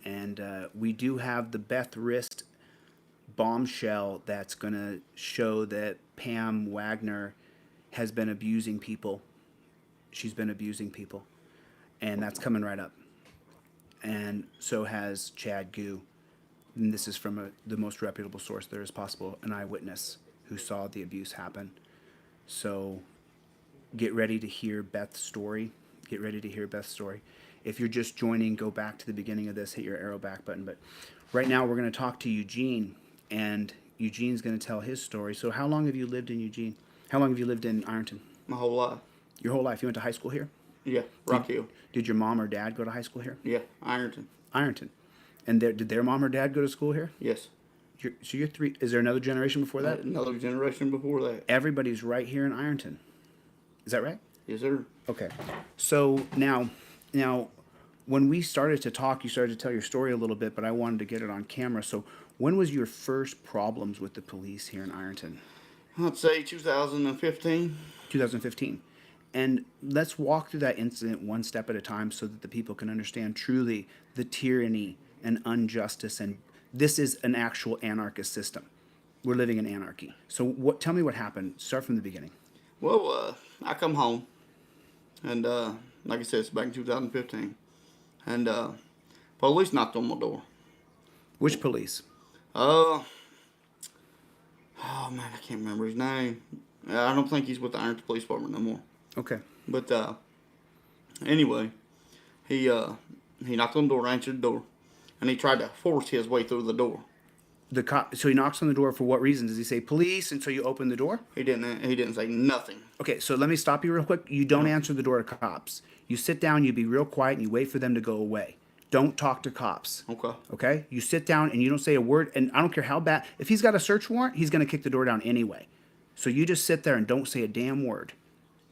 And we do have the Beth Rist bombshell that's going to show that Pam Wagner has been abusing people. She's been abusing people, and that's coming right up. And so has Chad Gu. And this is from the most reputable source there is possible, an eyewitness who saw the abuse happen. So get ready to hear Beth's story. Get ready to hear Beth's story. If you're just joining, go back to the beginning of this, hit your arrow back button. But right now we're going to talk to Eugene, and Eugene's going to tell his story. So how long have you lived in Eugene? How long have you lived in Ironton? My whole life. Your whole life? You went to high school here? Yeah, Rock Hill. Did your mom or dad go to high school here? Yeah, Ironton. Ironton. And did their mom or dad go to school here? Yes. So you're three. Is there another generation before that? Another generation before that. Everybody's right here in Ironton. Is that right? Yes, sir. Okay. So now, when we started to talk, you started to tell your story a little bit, but I wanted to get it on camera. So when was your first problems with the police here in Ironton? I'd say 2015. 2015. And let's walk through that incident one step at a time so that the people can understand truly the tyranny and injustice. And this is an actual anarchist system. We're living in anarchy. So tell me what happened. Start from the beginning. Well, I come home, and like I said, it's back in 2015. And police knocked on my door. Which police? Oh man, I can't remember his name. I don't think he's with the Ironton Police Department no more. Okay. But anyway, he knocked on the door, answered the door, and he tried to force his way through the door. The cop. So he knocks on the door for what reason? Does he say police? And so you open the door? He didn't say nothing. Okay, so let me stop you real quick. You don't answer the door to cops. You sit down, you be real quiet, and you wait for them to go away. Don't talk to cops. Okay. Okay? You sit down and you don't say a word, and I don't care how bad. If he's got a search warrant, he's going to kick the door down anyway. So you just sit there and don't say a damn word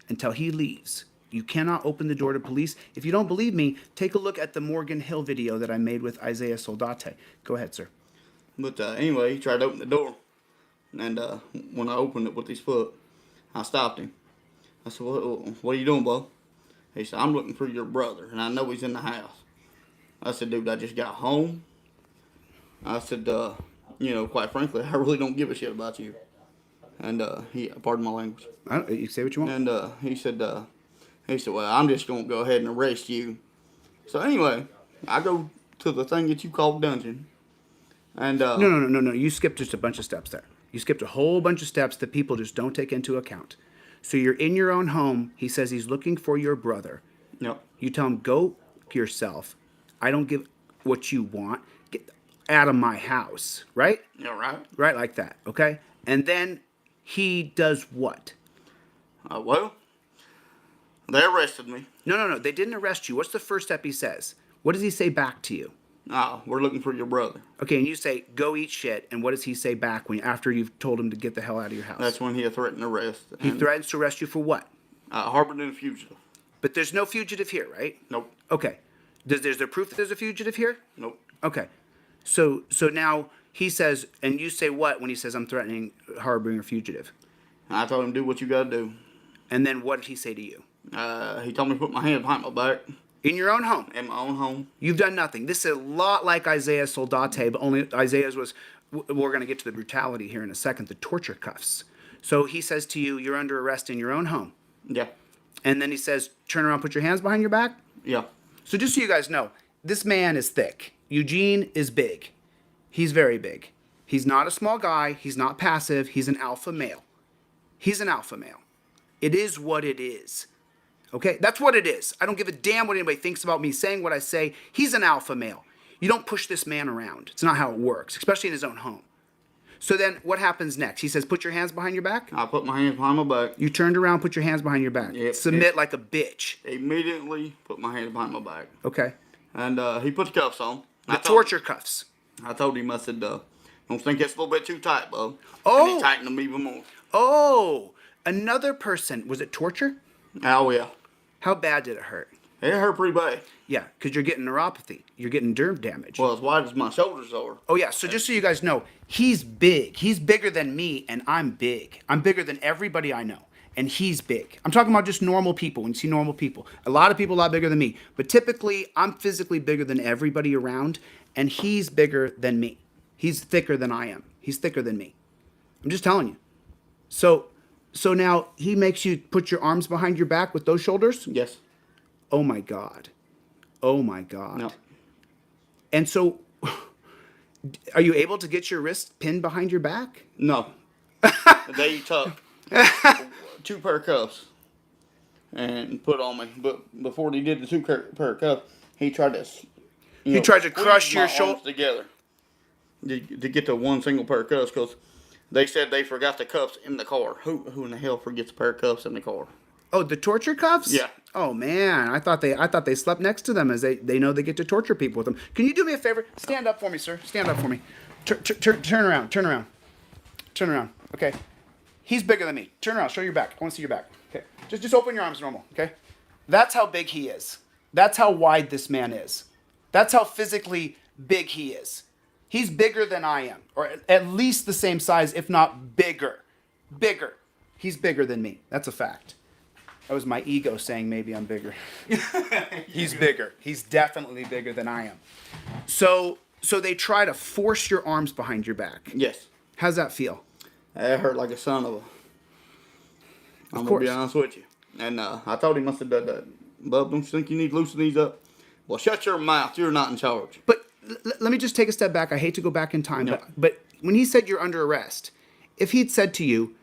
until he leaves. You cannot open the door to police. If you don't believe me, take a look at the Morgan Hill video that I made with Isaiah Soldate. Go ahead, sir. But anyway, he tried to open the door, and when I opened it with his foot, I stopped him. I said, what are you doing, Bo? He said, I'm looking for your brother, and I know he's in the house. I said, dude, I just got home. I said, quite frankly, I really don't give a shit about you. And pardon my language. You say what you want. And he said, well, I'm just going to go ahead and arrest you. So anyway, I go to the thing that you call dungeon. And No. You skipped just a bunch of steps there. You skipped a whole bunch of steps that people just don't take into account. So you're in your own home. He says he's looking for your brother. Yep. You tell him, go yourself. I don't give what you want. Get out of my house. Right? Yeah, right. Right like that. Okay? And then he does what? Well, they arrested me. No. They didn't arrest you. What's the first step he says? What does he say back to you? Oh, we're looking for your brother. Okay, and you say, go eat shit, and what does he say back after you've told him to get the hell out of your house? That's when he threatened arrest. He threatens to arrest you for what? Harboring a fugitive. But there's no fugitive here, right? Nope. Okay. Is there proof that there's a fugitive here? Nope. Okay. So now he says, and you say what when he says, I'm threatening harboring a fugitive? I told him, do what you got to do. And then what did he say to you? He told me to put my hand behind my back. In your own home? In my own home. You've done nothing. This is a lot like Isaiah Soldate, but only Isaiah's was, we're going to get to the brutality here in a second, the torture cuffs. So he says to you, you're under arrest in your own home. Yeah. And then he says, turn around, put your hands behind your back? Yeah. So just so you guys know, this man is thick. Eugene is big. He's very big. He's not a small guy. He's not passive. He's an alpha male. He's an alpha male. It is what it is. Okay? That's what it is. I don't give a damn what anybody thinks about me saying what I say. He's an alpha male. You don't push this man around. It's not how it works, especially in his own home. So then what happens next? He says, put your hands behind your back? I put my hands behind my back. You turned around, put your hands behind your back. Yep. Submit like a bitch. Immediately put my hands behind my back. Okay. And he put the cuffs on. The torture cuffs. I told him, I said, don't think that's a little bit too tight, Bo. Oh. And he tightened them even more. Oh. Another person. Was it torture? Oh, yeah. How bad did it hurt? It hurt pretty bad. Yeah, because you're getting neuropathy. You're getting nerve damage. Well, as wide as my shoulders are. Oh, yeah. So just so you guys know, he's big. He's bigger than me, and I'm big. I'm bigger than everybody I know. and he's big. I'm talking about just normal people. When you see normal people, a lot of people a lot bigger than me, but typically I'm physically bigger than everybody around, and he's bigger than me. He's thicker than I am. He's thicker than me. I'm just telling you. So now he makes you put your arms behind your back with those shoulders? Yes. Oh my God. Oh my God. No. And so are you able to get your wrist pinned behind your back? No. They took 2 pair of cuffs and put on me. But before he did the 2 pair of cuffs, he tried to Tried to crush your shoulders together to get to one single pair of cuffs, because they said they forgot the cuffs in the car. Who in the hell forgets a pair of cuffs in the car? Oh, the torture cuffs? Yeah. Oh man, I thought they slept next to them, as they know they get to torture people with them. Can you do me a favor? Stand up for me, sir. Stand up for me. Turn around. Turn around. Okay. He's bigger than me. Turn around. Show your back. I want to see your back. Okay. Just open your arms normal. Okay. That's how big he is. That's how wide this man is. That's how physically big he is. He's bigger than I am, or at least the same size, if not bigger. Bigger. He's bigger than me. That's a fact. That was my ego saying maybe I'm bigger. He's bigger. He's definitely bigger than I am. So they try to force your arms behind your back. Yes. How's that feel? That hurt like a son of a... I'm going to be honest with you. And I told him, I said, Bub, don't you think you need to loosen these up? Well, shut your mouth. You're not in charge. But let me just take a step back. I hate to go back in time, Yep. but when he said you're under arrest, if he'd said to you,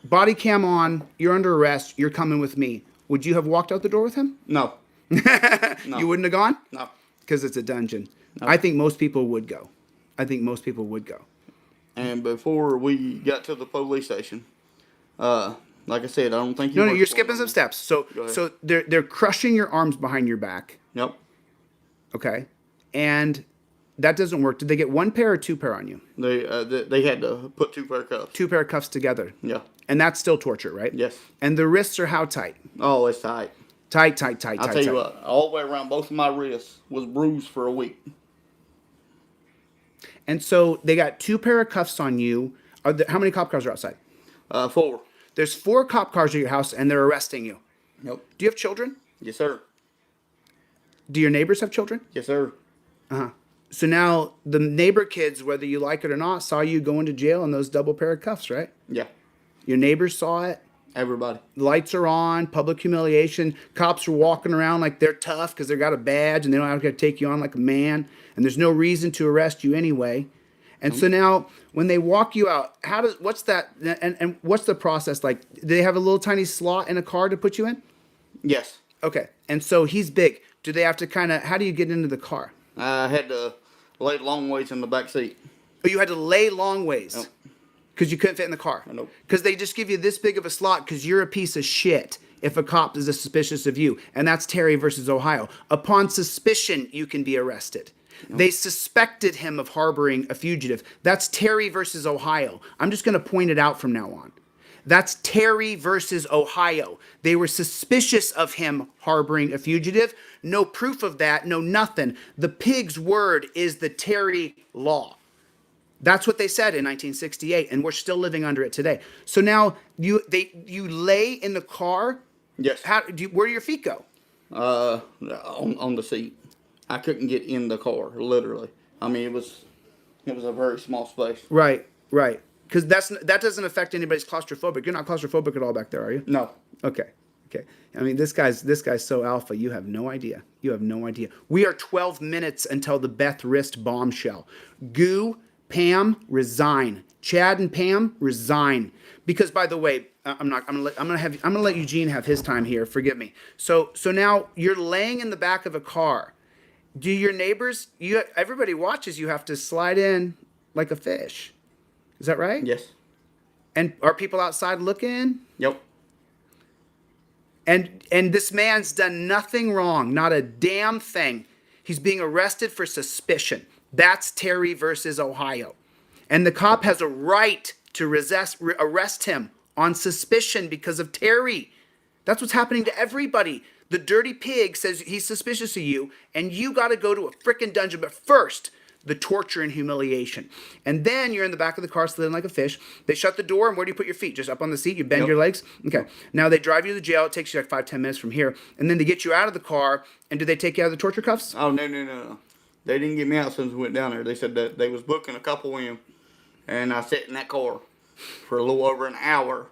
body cam on, you're under arrest, you're coming with me, would you have walked out the door with him? No. No. You wouldn't have gone? No. Because it's a dungeon. No. I think most people would go. And before we got to the police station, like I said, I don't think No, you're skipping some steps. So they're crushing your arms behind your back. Yep. Okay. And that doesn't work. Did they get 1 pair or 2 pair on you? They had to put 2 pair of cuffs. 2 pair of cuffs together. Yeah. And that's still torture, right? Yes. And the wrists are how tight? Oh, it's tight. Tight. I'll tell you what, all the way around both of my wrists was bruised for a week. And so they got 2 pair of cuffs on you. How many cop cars are outside? 4. There's 4 cop cars at your house, and they're arresting you. Nope. Do you have children? Yes, sir. Do your neighbors have children? Yes, sir. Uh-huh. So now the neighbor kids, whether you like it or not, saw you going to jail in those double pair of cuffs, right? Yeah. Your neighbors saw it. Everybody. Lights are on, public humiliation. Cops are walking around like they're tough because they got a badge and they don't have to take you on like a man. And there's no reason to arrest you anyway. And so now when they walk you out, what's that? And what's the process like? Do they have a little tiny slot in a car to put you in? Yes. Okay. And so he's big. Do they have to how do you get into the car? I had to lay long ways in the back seat. Oh, you had to lay long ways. Nope. Because you couldn't fit in the car. Nope. Because they just give you this big of a slot because you're a piece of shit if a cop is suspicious of you. And that's Terry versus Ohio. Upon suspicion, you can be arrested. Nope. They suspected him of harboring a fugitive. That's Terry versus Ohio. I'm just going to point it out from now on. That's Terry versus Ohio. They were suspicious of him harboring a fugitive. No proof of that, no nothing. The pig's word is the Terry law. That's what they said in 1968, and we're still living under it today. So now you lay in the car. Yes. Where do your feet go? On the seat. I couldn't get in the car, literally. I mean, it was a very small space. Right. Because that doesn't affect anybody's claustrophobic. You're not claustrophobic at all back there, are you? No. Okay. I mean, this guy's so alpha. You have no idea. We are 12 minutes until the Beth Rist bombshell. Goo, Pam, resign. Chad and Pam, resign. Because, by the way, I'm gonna let Eugene have his time here. Forgive me. So now you're laying in the back of a car. Do your neighbors? Everybody watches. You have to slide in like a fish. Is that right? Yes. And are people outside looking? Yep. And this man's done nothing wrong, not a damn thing. He's being arrested for suspicion. That's Terry versus Ohio. And the cop has a right to arrest him on suspicion because of Terry. That's what's happening to everybody. The dirty pig says he's suspicious of you, and you got to go to a frickin' dungeon. But first, the torture and humiliation. And then you're in the back of the car slithering like a fish. They shut the door, and where do you put your feet? Just up on the seat? You bend your legs? Okay. Now they drive you to the jail. It takes you like 5-10 minutes from here. And then they get you out of the car, and do they take you out of the torture cuffs? Oh, no. They didn't get me out since we went down there. They said that they was booking a couple in, and I sat in that car for a little over an hour.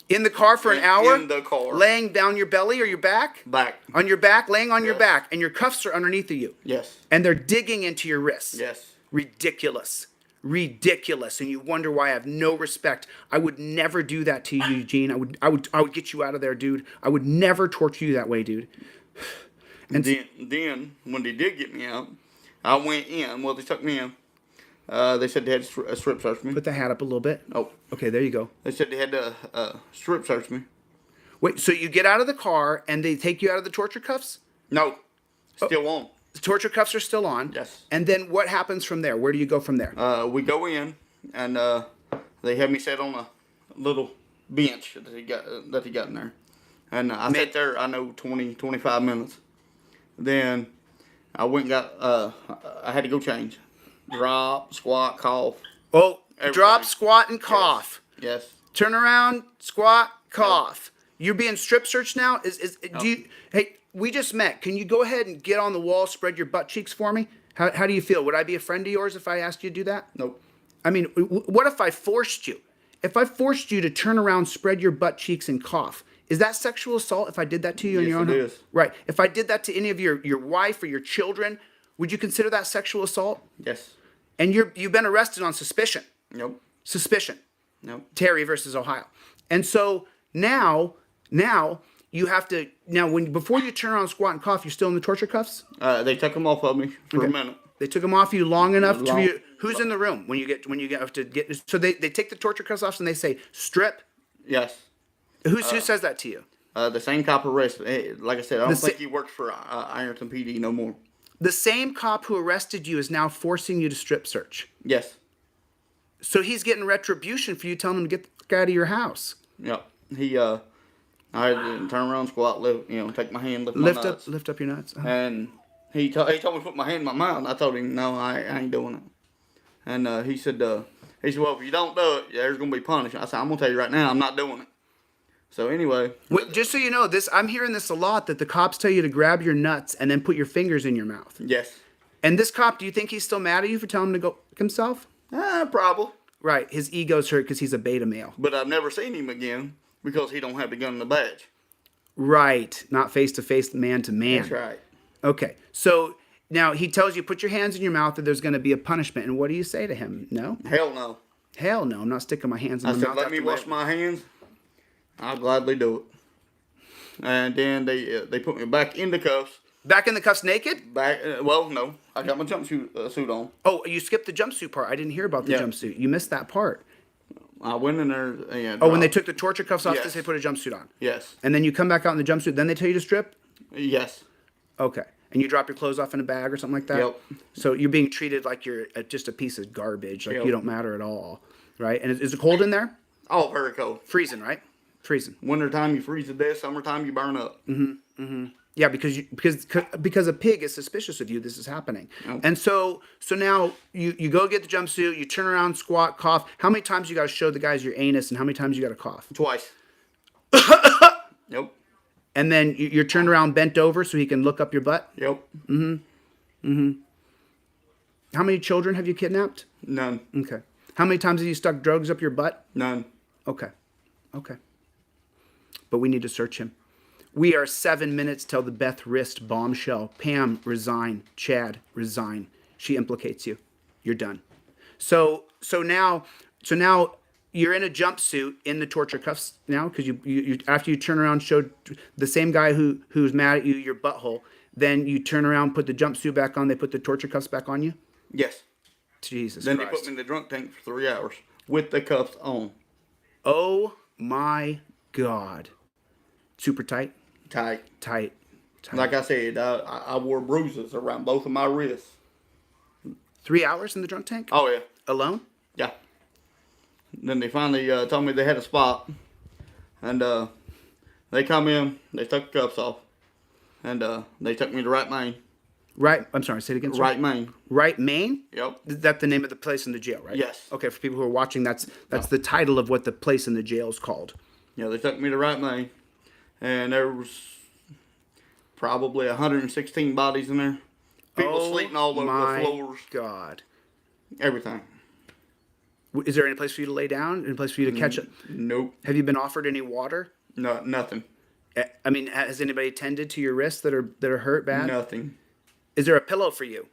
In the car for an hour? In the car. Laying down your belly or your back? Back. On your back? Laying on your back. And your cuffs are underneath of you. Yes. And they're digging into your wrists. Yes. Ridiculous. Ridiculous. And you wonder why I have no respect. I would never do that to you, Eugene. I would get you out of there, dude. I would never torture you that way, dude. And then when they did get me out, I went in. Well, they took me in. They said they had to strip search me. Put the hat up a little bit. Oh. Okay, there you go. They said they had to strip search me. Wait, so you get out of the car and they take you out of the torture cuffs? No. Still on. The torture cuffs are still on. Yes. And then what happens from there? Where do you go from there? We go in, and they had me sit on a little bench that he got in there. And I sat there, 25 minutes. Then I went and got, I had to go change. Drop, squat, cough. Oh, everything. Drop, squat, and cough. Yes. Turn around, squat, cough. You're being strip searched now? Do you? Hey, we just met. Can you go ahead and get on the wall, spread your butt cheeks for me? How do you feel? Would I be a friend of yours if I asked you to do that? Nope. I mean, what if I forced you? If I forced you to turn around, spread your butt cheeks, and cough, is that sexual assault if I did that to you on your own? Yes, it is. Right. If I did that to any of your wife or your children, would you consider that sexual assault? Yes. And you've been arrested on suspicion. Nope. Suspicion. Nope. Terry versus Ohio. And so now you have to before you turn around, squat, and cough, you're still in the torture cuffs? They took them off of me for a minute. They took them off you long enough for you. Who's in the room when you get to get? So they take the torture cuffs off and they say strip. Yes. Who says that to you? The same cop arrested. Like I said, I don't think he works for Ironton PD no more. The same cop who arrested you is now forcing you to strip search. Yes. So he's getting retribution for you telling him to get the fuck out of your house. Yep. I had to turn around, squat, take my hand, lift my nuts. Lift up your nuts. Uh-huh. And he told me to put my hand in my mouth. And I told him, no, I ain't doing it. And he said, well, if you don't do it, there's going to be punishment. I said, I'm going to tell you right now, I'm not doing it. So anyway. Wait, just so you know, I'm hearing this a lot, that the cops tell you to grab your nuts and then put your fingers in your mouth. Yes. And this cop, do you think he's still mad at you for telling him to go himself? Probably. Right. His ego's hurt because he's a beta male. But I've never seen him again because he don't have the gun and the badge. Right. Not face-to-face, man-to-man. That's right. Okay. So now he tells you, put your hands in your mouth, that there's going to be a punishment. And what do you say to him? No? Hell no. Hell no. I'm not sticking my hands in my mouth. I said, let me wash my hands. I'll gladly do it. And then they put me back in the cuffs. Back in the cuffs naked? Well, no. I got my jumpsuit suit on. Oh, you skipped the jumpsuit part. I didn't hear about the jumpsuit. You missed that part. I went in there and... when they took the torture cuffs off, they put a jumpsuit on? Yes. And then you come back out in the jumpsuit, then they tell you to strip? Yes. Okay. And you drop your clothes off in a bag or something like that? Yep. So you're being treated like you're just a piece of garbage, like you don't matter at all, right? And is it cold in there? Oh, very cold. Freezing, right? Freezing. Wintertime you freeze to death. Summertime you burn up. Mm-hmm. Mm-hmm. Yeah, because a pig is suspicious of you. This is happening, and so now you go get the jumpsuit. You turn around, squat, cough. How many times you got to show the guys your anus, and how many times you got to cough? Twice. Yep. And then you're turned around, bent over, so he can look up your butt. Yep. Mm-hmm. Mm-hmm. How many children have you kidnapped? None. Okay. How many times have you stuck drugs up your butt? None. Okay. But we need to search him. We are 7 minutes till the Beth Rist bombshell. Pam, resign. Chad, resign. She implicates you. You're done. So now you're in a jumpsuit in the torture cuffs now, because you after you turn around, showed the same guy who's mad at you your butthole. Then you turn around, put the jumpsuit back on. They put the torture cuffs back on you. Yes. Jesus then Christ. They put me in the drunk tank for 3 hours with the cuffs on. Oh my God. Super tight? Tight. Like I said, I wore bruises around both of my wrists. 3 hours in the drunk tank? Oh, yeah. Alone? Yeah. Then they finally told me they had a spot. And they come in, they took the cuffs off. And they took me to right lane. I'm sorry, say it again, sir. Right, Maine. Right, Maine? Yep. That's the name of the place in the jail, right? Yes. Okay, for people who are watching, that's the title of what the place in the jail is called. Yeah, they took me to Right, Maine, and there was probably 116 bodies in there. People sleeping all over the floors. God. Everything. Is there any place for you to lay down? Any place for you to catch it? Nope. Have you been offered any water? No, nothing. I mean, has anybody tended to your wrists that are hurt bad? Nothing. Is there a pillow for you?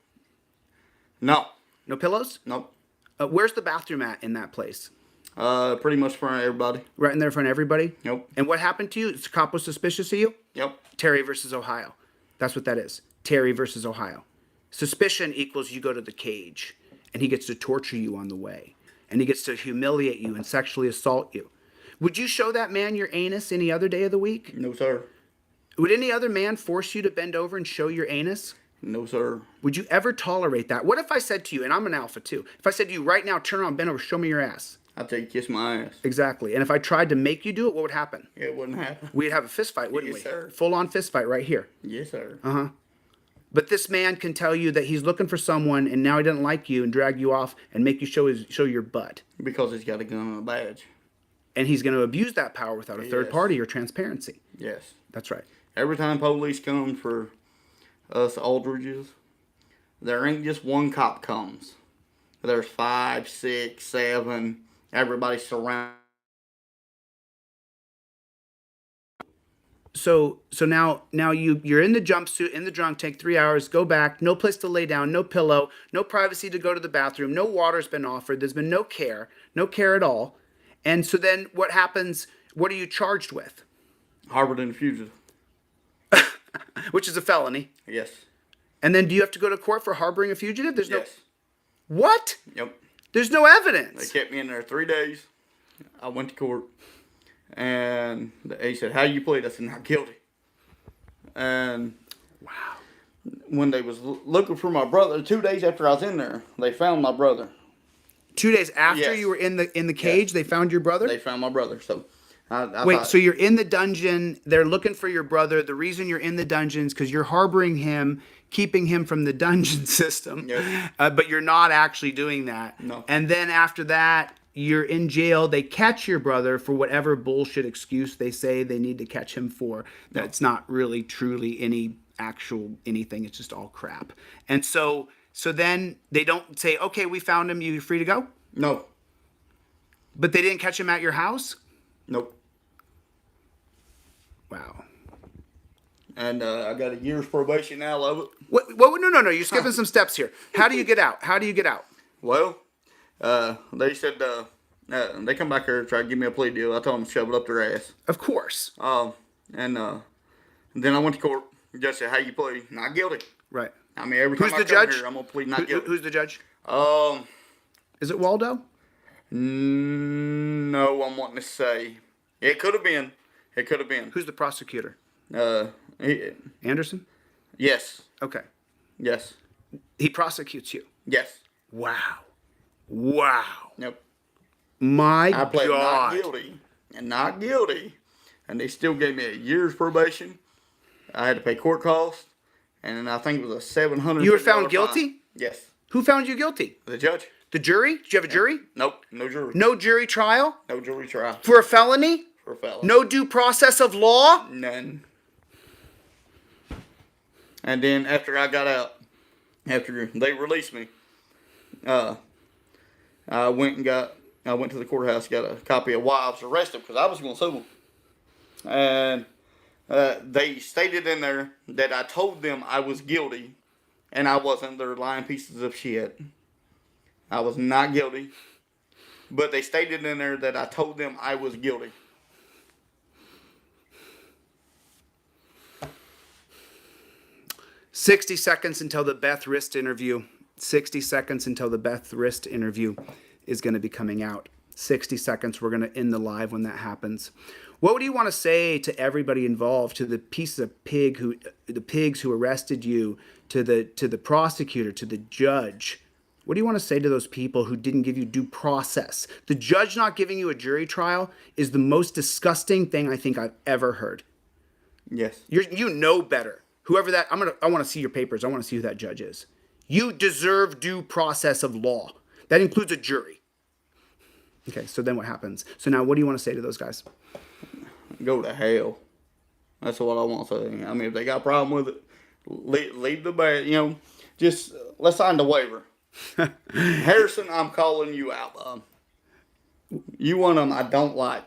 No. No pillows? Nope. Where's the bathroom at in that place? Pretty much for everybody. Right in there in front of everybody? Yep. And what happened to you? The cop was suspicious of you? Yep. Terry versus Ohio. That's what that is. Terry versus Ohio. Suspicion equals you go to the cage, and he gets to torture you on the way, and he gets to humiliate you and sexually assault you. Would you show that man your anus any other day of the week? No, sir. Would any other man force you to bend over and show your anus? No, sir. Would you ever tolerate that? What if I said to you, and I'm an alpha too, if I said to you right now, turn around, bend over, show me your ass? I'd take kiss my ass. Exactly. And if I tried to make you do it, what would happen? It wouldn't happen. We'd have a fist fight, wouldn't Yes, we? sir. Full-on fist fight right here. Yes, sir. But this man can tell you that he's looking for someone, and now he doesn't like you, and drag you off and make you show your butt. Because he's got a gun and a badge. And he's going to abuse that power without a third Yes. party or transparency. Yes. That's right. Every time police come for us Aldridges, there ain't just one cop comes. There's 5, 6, 7. Everybody surrounded. So now you're in the jumpsuit, in the drunk tank, 3 hours, go back, no place to lay down, no pillow, no privacy to go to the bathroom, no water's been offered, there's been no care at all. And so then what happens, what are you charged with? Harbored and fugitive. Which is a felony. Yes. And then do you have to go to court for harboring a fugitive? There's Yes. no... What? Yep. There's no evidence. They kept me in there 3 days. I went to court. And he said, how you plead? I said, not guilty. And Wow. when they was looking for my brother, 2 days after I was in there, they found my brother. 2 days after Yes. you were in the cage, Yes. they found your brother? They found my brother. So I Wait, thought, so you're in the dungeon, they're looking for your brother. The reason you're in the dungeon is because you're harboring him, keeping him from the dungeon system. Yes. But you're not actually doing that. No. And then after that, you're in jail. They catch your brother for whatever bullshit excuse they say they need to catch him for. That's not really truly any actual anything. It's just all crap. And so then they don't say, okay, we found him. You're free to go? no. But they didn't catch him at your house? Nope. Wow. And I got a year's probation out of it. What, no. You're skipping some steps here. How do you get out? Well, they said they come back here to try to give me a plea deal. I told them to shove it up their ass. Of course. And then I went to court. The judge said, how you plead? Not guilty. Right. I mean, every time Who's I the come judge? here, I'm going to plead not guilty. Who's the judge? Is Is it Waldo? No, I'm wanting to say. It could have been. Who's the prosecutor? Anderson? Yes. Okay. Yes. He prosecutes you. Yes. Wow. Yep. My I pled God. not guilty. And they still gave me a year's probation. I had to pay court costs. And then I think it was a $700. You were found guilty? Yes. Who found you guilty? The judge. The jury? Did you have a jury? Nope. No jury. No jury trial? No jury trial. For a felony? For a felon. No due process of law? None. And then after I got out, after they released me, I went to the courthouse, got a copy of why I was arrested because I was going to sue them. And they stated in there that I told them I was guilty, and I wasn't. They're lying pieces of shit. I was not guilty, but they stated in there that I told them I was guilty. "60 seconds until the Beth Rist interview. 60 seconds until the Beth Rist interview is going to be coming out. 60 seconds. We're going to end the live when that happens. What would you want to say to everybody involved, to the piece of the pigs who arrested you, to the prosecutor, to the judge? What do you want to say to those people who didn't give you due process? The judge not giving you a jury trial is the most disgusting thing I think I've ever heard. Yes. You know better. whoever that, I want to see your papers. I want to see who that judge is. You deserve due process of law. That includes a jury. Okay, so then what happens? So now what do you want to say to those guys? Go to hell. That's what I want to say. I mean, if they got a problem with it, leave the bed. Just let's sign the waiver. Harrison, I'm calling you out. You one of them I don't like.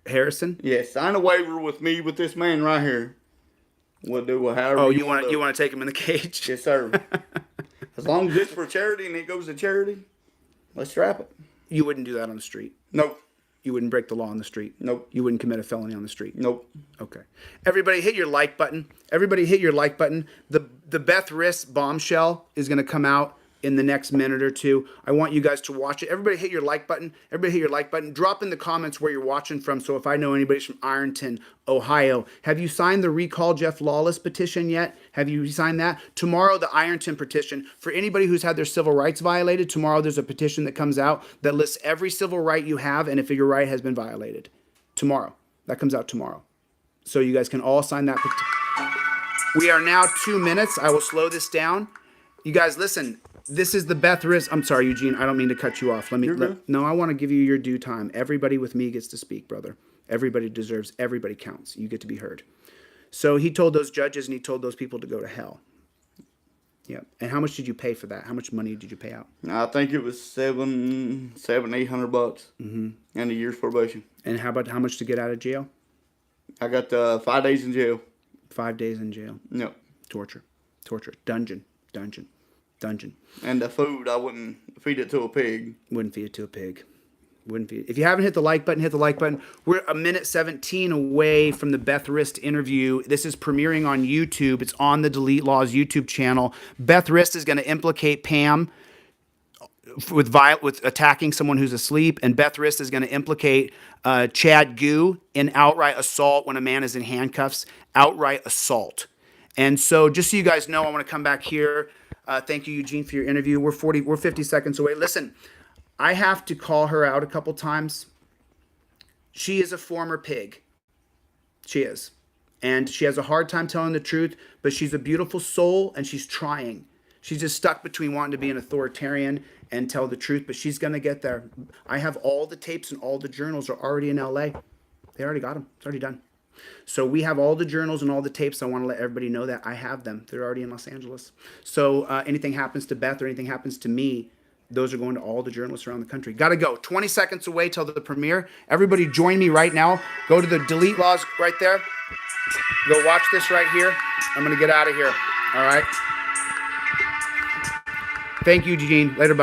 Harrison? Yes, sign a waiver with me with this man right here. We'll do however. Oh, you want to take him in the cage? Yes, sir. As long as it's for charity and it goes to charity, let's strap it. You wouldn't do that on the street? Nope. You wouldn't break the law on the street? Nope. You wouldn't commit a felony on the street? Nope. Okay. Everybody hit your like button. Everybody hit your like button. The Beth Rist bombshell is going to come out in the next minute or two. I want you guys to watch it. Everybody hit your like button. Everybody hit your like button. Drop in the comments where you're watching from, so if I know anybody's from Ironton, Ohio. Have you signed the Recall Jeff Lawless petition yet? Have you signed that? Tomorrow, the Ironton petition. For anybody who's had their civil rights violated, tomorrow there's a petition that comes out that lists every civil right you have and if your right has been violated. Tomorrow. That comes out tomorrow. So you guys can all sign that petition. We are now 2 minutes. I will slow this down. You guys, listen. This is the Beth Rist. I'm sorry, Eugene. I don't mean to cut you off. No, I want to give you your due time. Everybody with me gets to speak, brother. Everybody deserves. Everybody counts. You get to be heard. So he told those judges and he told those people to go to hell. Yeah. And how much did you pay for that? How much money did you pay out? I think it was $800 and a year's probation. And how much to get out of jail? I got 5 days in jail. 5 days in jail. Yep. Torture. Dungeon. And the food, I wouldn't feed it to a pig. Wouldn't feed it to a pig. If you haven't hit the like button, hit the like button. We're a minute 17 away from the Beth Rist interview. This is premiering on YouTube. It's on the DeletelawZ YouTube channel. Beth Rist is going to implicate Pam with attacking someone who's asleep, and Beth Rist is going to implicate Chad Goo in outright assault when a man is in handcuffs. Outright assault. And so, just so you guys know, I want to come back here. Thank you, Eugene, for your interview. We're 50 seconds away. Listen, I have to call her out a couple times. She is a former pig. She is. And she has a hard time telling the truth, but she's a beautiful soul, and she's trying. She's just stuck between wanting to be an authoritarian and tell the truth, but she's going to get there. I have all the tapes and all the journals are already in LA. They already got them. It's already done. So we have all the journals and all the tapes. I want to let everybody know that I have them. They're already in Los Angeles. So anything happens to Beth or anything happens to me, those are going to all the journalists around the country. Got to go. 20 seconds away till the premiere. Everybody join me right now. Go to the DeletelawZ right there. Go watch this right here. I'm going to get out of here. All right. Thank you, Eugene. Later, bye.